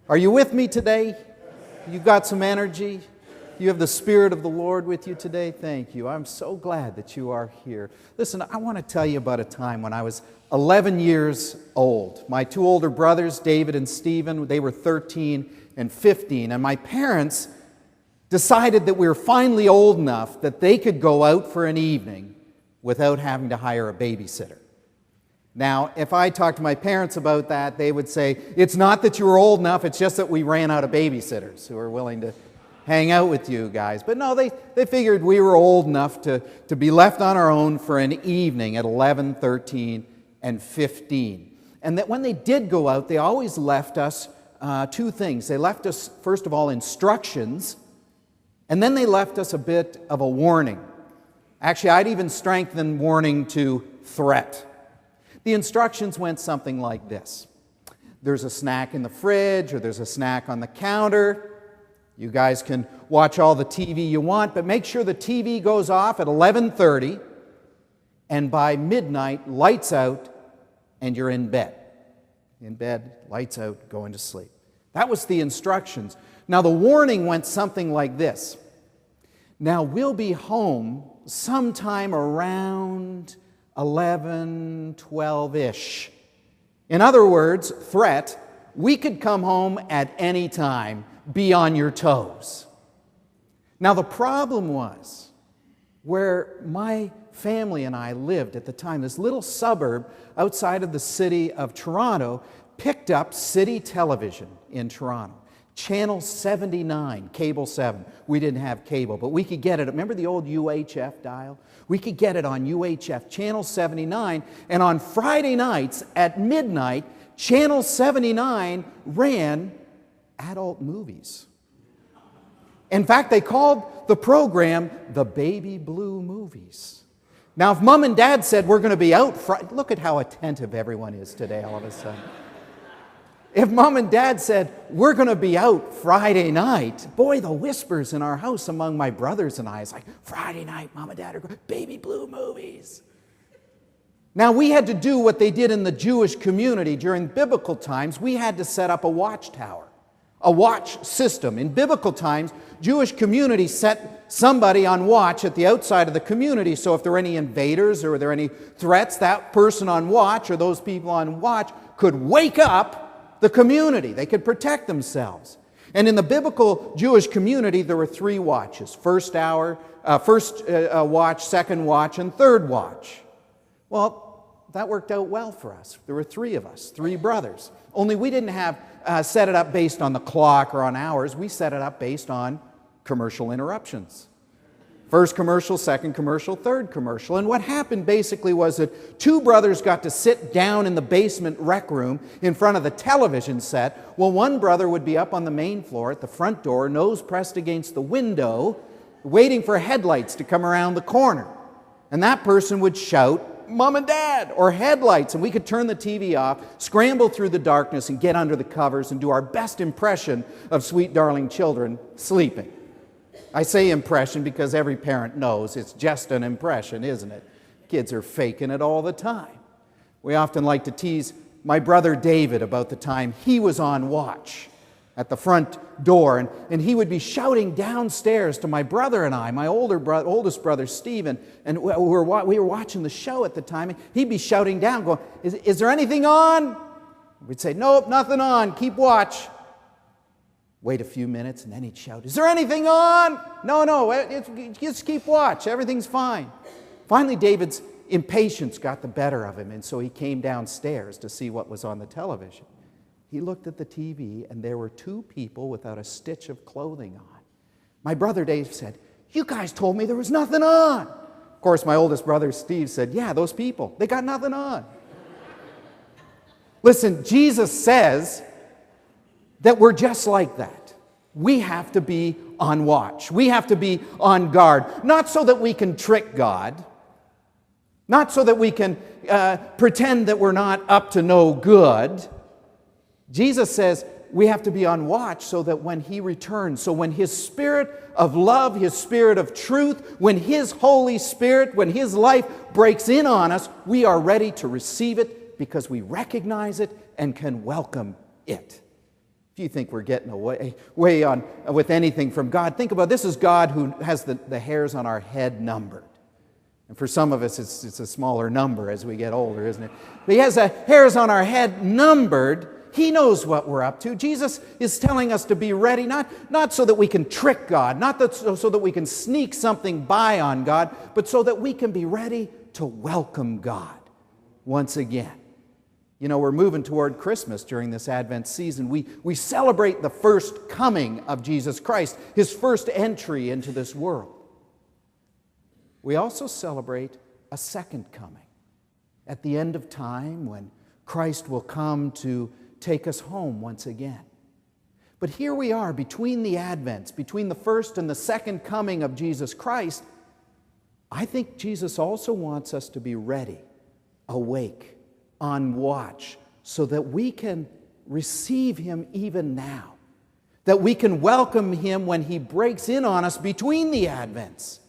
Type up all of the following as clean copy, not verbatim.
Are you with me today? You got some energy? You have the Spirit of the Lord with you today? Thank you. I'm so glad that you are here. Listen, I want to tell you about a time when I was 11 years old. My two older brothers, David and Stephen, they were 13 and 15. And my parents decided that we were finally old enough that they could go out for an evening without having to hire a babysitter. Now, if I talked to my parents about that, they would say, it's not that you were old enough, it's just that we ran out of babysitters who were willing to hang out with you guys. But no, they figured we were old enough to be left on our own for an evening at 11, 13, and 15. And that when they did go out, they always left us two things. They left us, first of all, instructions, and then they left us a bit of a warning. Actually, I'd even strengthen warning to threat. The instructions went something like this. There's a snack in the fridge, or there's a snack on the counter. You guys can watch all the TV you want, but make sure the TV goes off at 11:30, and by midnight, lights out, and you're in bed. In bed, lights out, going to sleep. That was the instructions. Now, the warning went something like this. Now, we'll be home sometime around 11, 12-ish. In other words, threat, we could come home at any time. Be on your toes. Now, the problem was where my family and I lived at the time, this little suburb outside of the city of Toronto picked up city television in Toronto. Channel 79, Cable 7. We didn't have cable, but we could get it. Remember the old UHF dial? We could get it on UHF, Channel 79, and on Friday nights at midnight, Channel 79 ran adult movies. In fact, they called the program the Baby Blue Movies. Now, if Mom and Dad said we're going to be out look at how attentive everyone is today all of a sudden. If Mom and Dad said we're going to be out Friday night, boy, the whispers in our house among my brothers and I is like, Friday night, Mom and Dad are going, Baby Blue Movies. Now, we had to do what they did in the Jewish community during biblical times. We had to set up a watchtower. A watch system. In biblical times, Jewish communities set somebody on watch at the outside of the community, so if there were any invaders or there were any threats, that person on watch or those people on watch could wake up the community. They could protect themselves. And in the biblical Jewish community, there were three watches. First watch, second watch, and third watch. Well, that worked out well for us. There were three of us, three brothers. Only we didn't have set it up based on the clock or on hours. We set it up based on commercial interruptions. First commercial, second commercial, third commercial. And what happened basically was that two brothers got to sit down in the basement rec room in front of the television set. Well, one brother would be up on the main floor at the front door, nose pressed against the window, waiting for headlights to come around the corner. And that person would shout, Mom and Dad, or headlights, and we could turn the TV off, scramble through the darkness and get under the covers and do our best impression of sweet darling children sleeping. I say impression because every parent knows it's just an impression, isn't it? Kids are faking it all the time. We often like to tease my brother David about the time he was on watch at the front door, and he would be shouting downstairs to my brother and I, my oldest brother Stephen, and we were watching the show at the time, and he'd be shouting down, going, is there anything on? We'd say, nope, nothing on, keep watch. Wait a few minutes, and then he'd shout, is there anything on? No, just keep watch, everything's fine. Finally, David's impatience got the better of him, and so he came downstairs to see what was on the television. He looked at the TV, and there were two people without a stitch of clothing on. My brother Dave said, you guys told me there was nothing on. Of course, my oldest brother Steve said, yeah, those people, they got nothing on. Listen, Jesus says that we're just like that. We have to be on watch. We have to be on guard. Not so that we can trick God. Not so that we can pretend that we're not up to no good. Jesus says we have to be on watch so that when He returns, so when His Spirit of love, His Spirit of truth, when His Holy Spirit, when His life breaks in on us, we are ready to receive it because we recognize it and can welcome it. If you think we're getting way on with anything from God, think about this is God who has the hairs on our head numbered. And for some of us, it's a smaller number as we get older, isn't it? But He has the hairs on our head numbered. He knows what we're up to. Jesus is telling us to be ready, not so that we can trick God, so that we can sneak something by on God, but so that we can be ready to welcome God once again. You know, we're moving toward Christmas during this Advent season. We celebrate the first coming of Jesus Christ, His first entry into this world. We also celebrate a second coming at the end of time when Christ will come to take us home once again. But here we are between the Advents, between the first and the second coming of Jesus Christ. I think Jesus also wants us to be ready, awake, on watch, so that we can receive Him even now, that we can welcome Him when He breaks in on us between the Advents.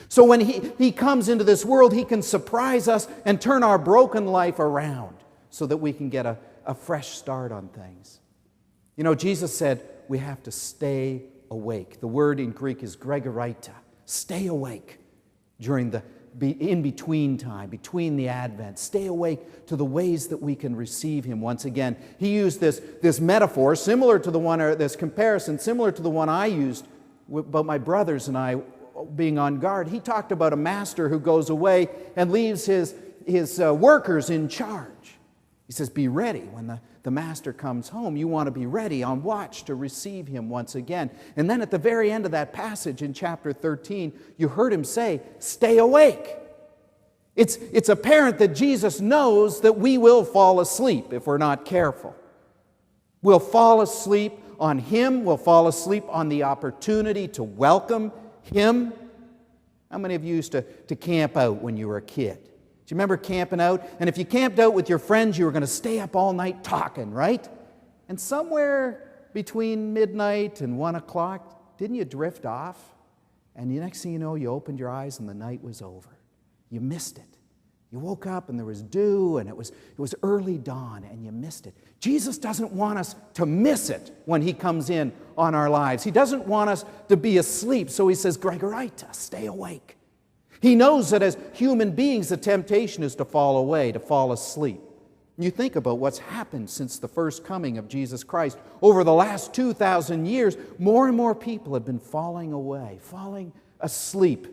So when He comes into this world, He can surprise us and turn our broken life around so that we can get a fresh start on things. You know, Jesus said we have to stay awake. The word in Greek is gregoraita. Stay awake during the in-between time, between the Advent. Stay awake to the ways that we can receive Him once again. He used this metaphor similar to the one, or this comparison similar to the one I used about my brothers and I being on guard. He talked about a master who goes away and leaves his workers in charge. He says, be ready when the master comes home. You want to be ready, on watch to receive Him once again. And then at the very end of that passage in chapter 13, you heard Him say, stay awake. It's apparent that Jesus knows that we will fall asleep if we're not careful. We'll fall asleep on Him. We'll fall asleep on the opportunity to welcome Him. How many of you used to camp out when you were a kid? Do you remember camping out? And if you camped out with your friends, you were going to stay up all night talking, right? And somewhere between midnight and 1 o'clock, didn't you drift off? And the next thing you know, you opened your eyes and the night was over. You missed it. You woke up and there was dew and it was early dawn and you missed it. Jesus doesn't want us to miss it when He comes in on our lives. He doesn't want us to be asleep. So He says, gregoraita, stay awake. He knows that as human beings, the temptation is to fall away, to fall asleep. You think about what's happened since the first coming of Jesus Christ. Over the last 2,000 years, more and more people have been falling away, falling asleep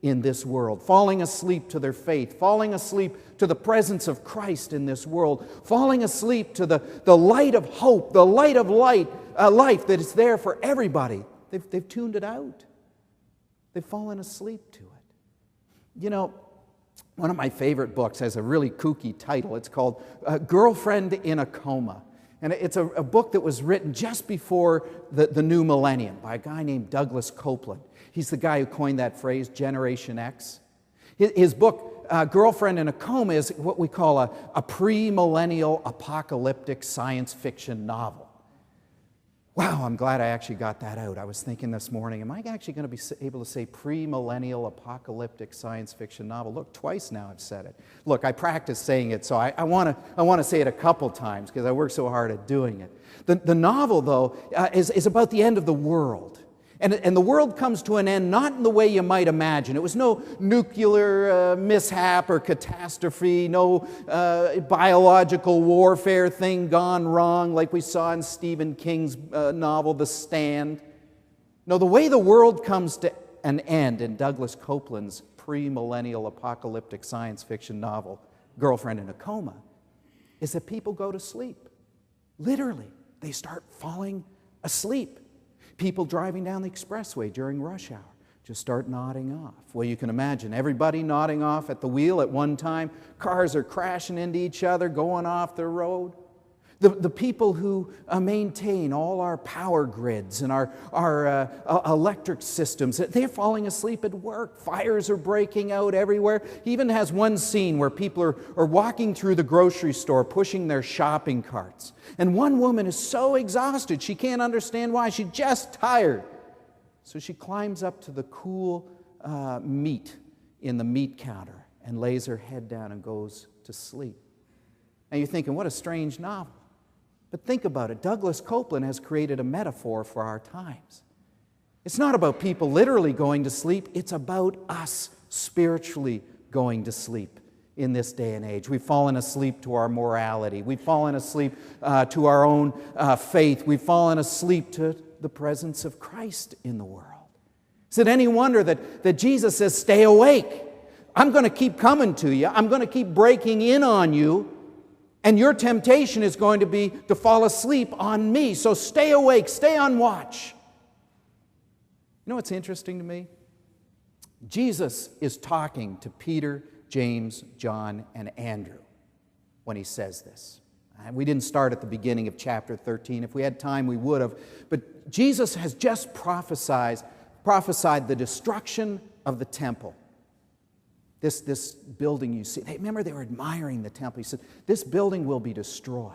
in this world, falling asleep to their faith, falling asleep to the presence of Christ in this world, falling asleep to the light of hope, the light of life that is there for everybody. They've tuned it out. They've fallen asleep to it. You know, one of my favorite books has a really kooky title. It's called Girlfriend in a Coma. And it's a book that was written just before the new millennium by a guy named Douglas Copeland. He's the guy who coined that phrase, Generation X. His book, Girlfriend in a Coma, is what we call a pre-millennial apocalyptic science fiction novel. Wow, I'm glad I actually got that out. I was thinking this morning, am I actually going to be able to say pre-millennial apocalyptic science fiction novel? Look, twice now I've said it. Look, I practiced saying it, so I want to say it a couple times because I worked so hard at doing it. The novel, though, is about the end of the world. And the world comes to an end not in the way you might imagine. It was no nuclear mishap or catastrophe, no biological warfare thing gone wrong like we saw in Stephen King's novel, The Stand. No, the way the world comes to an end in Douglas Copeland's pre-millennial apocalyptic science fiction novel, Girlfriend in a Coma, is that people go to sleep. Literally, they start falling asleep. People driving down the expressway during rush hour just start nodding off. Well, you can imagine everybody nodding off at the wheel at one time. Cars are crashing into each other, going off the road. The people who maintain all our power grids and our electric systems, they're falling asleep at work. Fires are breaking out everywhere. He even has one scene where people are walking through the grocery store pushing their shopping carts. And one woman is so exhausted, she can't understand why. She's just tired. So she climbs up to the cool meat in the meat counter and lays her head down and goes to sleep. And you're thinking, what a strange novel. But think about it. Douglas Copeland has created a metaphor for our times. It's not about people literally going to sleep. It's about us spiritually going to sleep in this day and age. We've fallen asleep to our morality. We've fallen asleep to our own faith. We've fallen asleep to the presence of Christ in the world. Is it any wonder that Jesus says, stay awake? I'm going to keep coming to you. I'm going to keep breaking in on you. And your temptation is going to be to fall asleep on me. So stay awake, stay on watch. You know what's interesting to me? Jesus is talking to Peter, James, John, and Andrew when he says this. And we didn't start at the beginning of chapter 13. If we had time, we would have. But Jesus has just prophesied the destruction of the temple. This building you see. Remember, they were admiring the temple. He said, this building will be destroyed.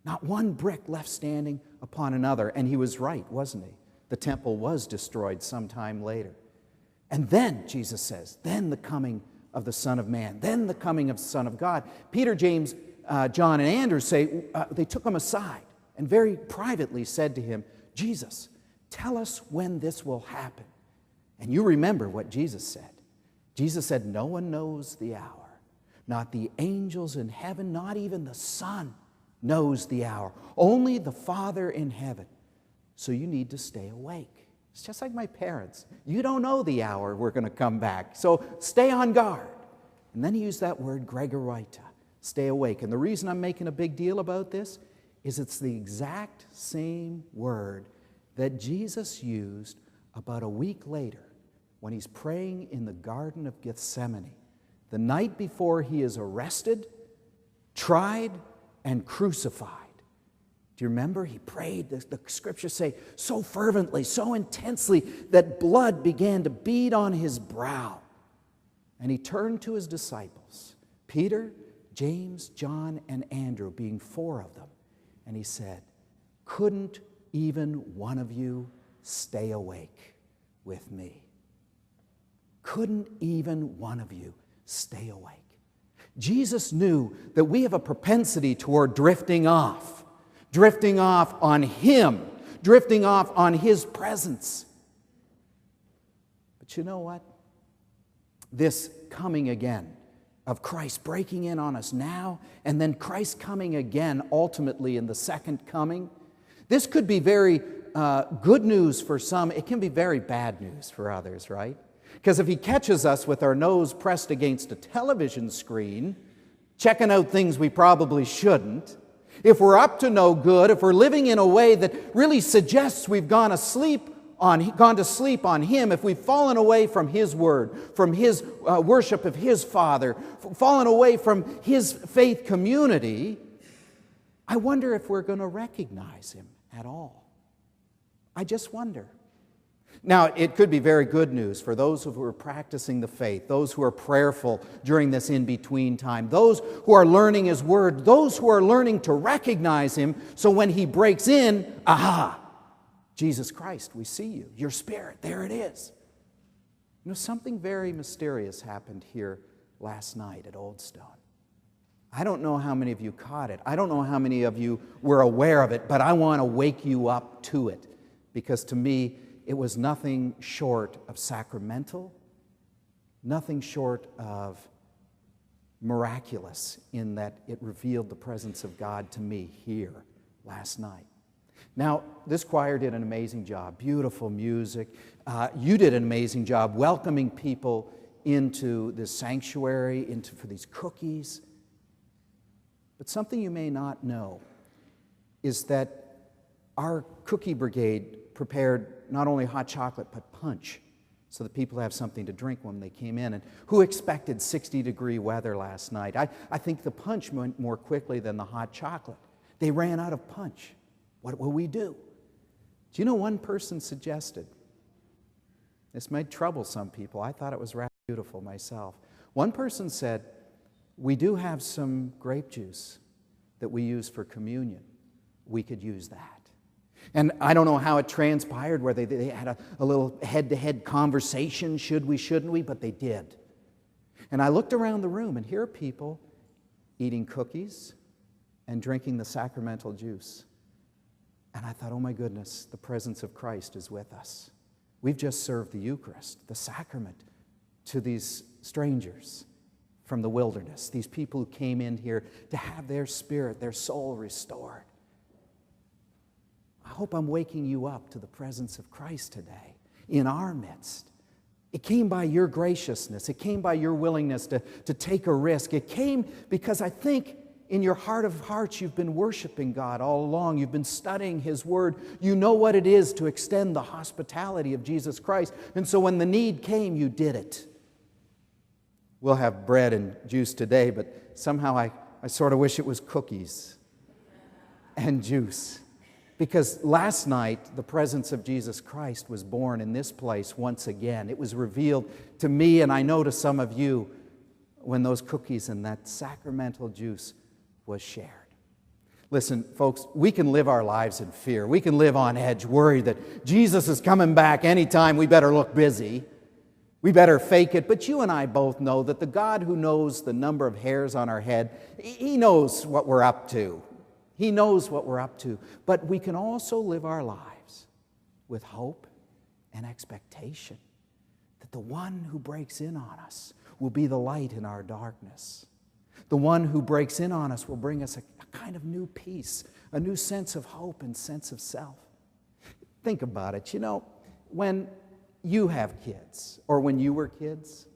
Not one brick left standing upon another. And he was right, wasn't he? The temple was destroyed sometime later. And then, Jesus says, then the coming of the Son of Man, then the coming of the Son of God. Peter, James, John, and Andrew say, they took him aside and very privately said to him, Jesus, tell us when this will happen. And you remember what Jesus said. Jesus said, no one knows the hour. Not the angels in heaven, not even the Son knows the hour. Only the Father in heaven. So you need to stay awake. It's just like my parents. You don't know the hour we're going to come back. So stay on guard. And then he used that word, Gregoraita, stay awake. And the reason I'm making a big deal about this is it's the exact same word that Jesus used about a week later when he's praying in the Garden of Gethsemane, the night before he is arrested, tried, and crucified. Do you remember? He prayed, the scriptures say, so fervently, so intensely, that blood began to bead on his brow. And he turned to his disciples, Peter, James, John, and Andrew, being four of them. And he said, couldn't even one of you stay awake with me? Couldn't even one of you stay awake? Jesus knew that we have a propensity toward drifting off on Him, drifting off on His presence. But you know what? This coming again of Christ breaking in on us now, and then Christ coming again ultimately in the second coming, this could be very good news for some. It can be very bad news for others, right? Because if He catches us with our nose pressed against a television screen, checking out things we probably shouldn't, if we're up to no good, if we're living in a way that really suggests we've gone to sleep on Him, if we've fallen away from His Word, from His worship of His Father, fallen away from His faith community, I wonder if we're going to recognize Him at all. I just wonder. Now, it could be very good news for those who are practicing the faith, those who are prayerful during this in-between time, those who are learning His Word, those who are learning to recognize Him, so when He breaks in, aha, Jesus Christ, we see you, your Spirit, there it is. You know, something very mysterious happened here last night at Old Stone. I don't know how many of you caught it. I don't know how many of you were aware of it, but I want to wake you up to it, because to me, it was nothing short of sacramental, nothing short of miraculous in that it revealed the presence of God to me here last night. Now, this choir did an amazing job, beautiful music. You did an amazing job welcoming people into this sanctuary, for these cookies. But something you may not know is that our cookie brigade prepared not only hot chocolate, but punch, so that people have something to drink when they came in. And who expected 60-degree weather last night? I think the punch went more quickly than the hot chocolate. They ran out of punch. What will we do? Do you know, one person suggested, this might trouble some people, I thought it was rather beautiful myself. One person said, we do have some grape juice that we use for communion. We could use that. And I don't know how it transpired, whether they had a little head-to-head conversation, should we, shouldn't we, but they did. And I looked around the room, and here are people eating cookies, and drinking the sacramental juice. And I thought, oh my goodness, the presence of Christ is with us. We've just served the Eucharist, the sacrament, to these strangers from the wilderness, these people who came in here to have their spirit, their soul restored. I hope I'm waking you up to the presence of Christ today in our midst. It came by your graciousness. It came by your willingness to take a risk. It came because I think in your heart of hearts you've been worshiping God all along. You've been studying His Word. You know what it is to extend the hospitality of Jesus Christ. And so when the need came, you did it. We'll have bread and juice today, but somehow I sort of wish it was cookies and juice. Because last night, the presence of Jesus Christ was born in this place once again. It was revealed to me, and I know to some of you, when those cookies and that sacramental juice was shared. Listen, folks, we can live our lives in fear. We can live on edge, worried that Jesus is coming back anytime. We better look busy. We better fake it. But you and I both know that the God who knows the number of hairs on our head, He knows what we're up to. He knows what we're up to. But we can also live our lives with hope and expectation that the one who breaks in on us will be the light in our darkness. The one who breaks in on us will bring us a kind of new peace, a new sense of hope and sense of self. Think about it. You know, when you have kids, or when you were kids,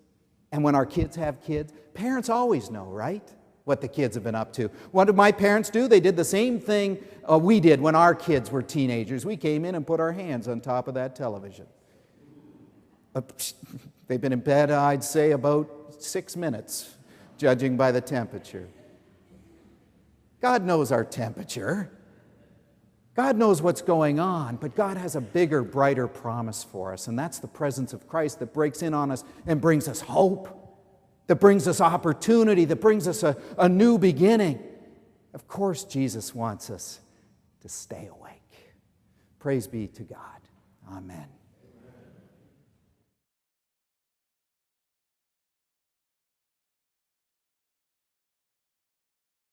and when our kids have kids, parents always know, right, what the kids have been up to. What did my parents do? They did the same thing we did when our kids were teenagers. We came in and put our hands on top of that television. They've been in bed, I'd say, about 6 minutes, judging by the temperature. God knows our temperature. God knows what's going on, but God has a bigger, brighter promise for us, and that's the presence of Christ that breaks in on us and brings us hope, that brings us opportunity, that brings us a new beginning. Of course, Jesus wants us to stay awake. Praise be to God. Amen.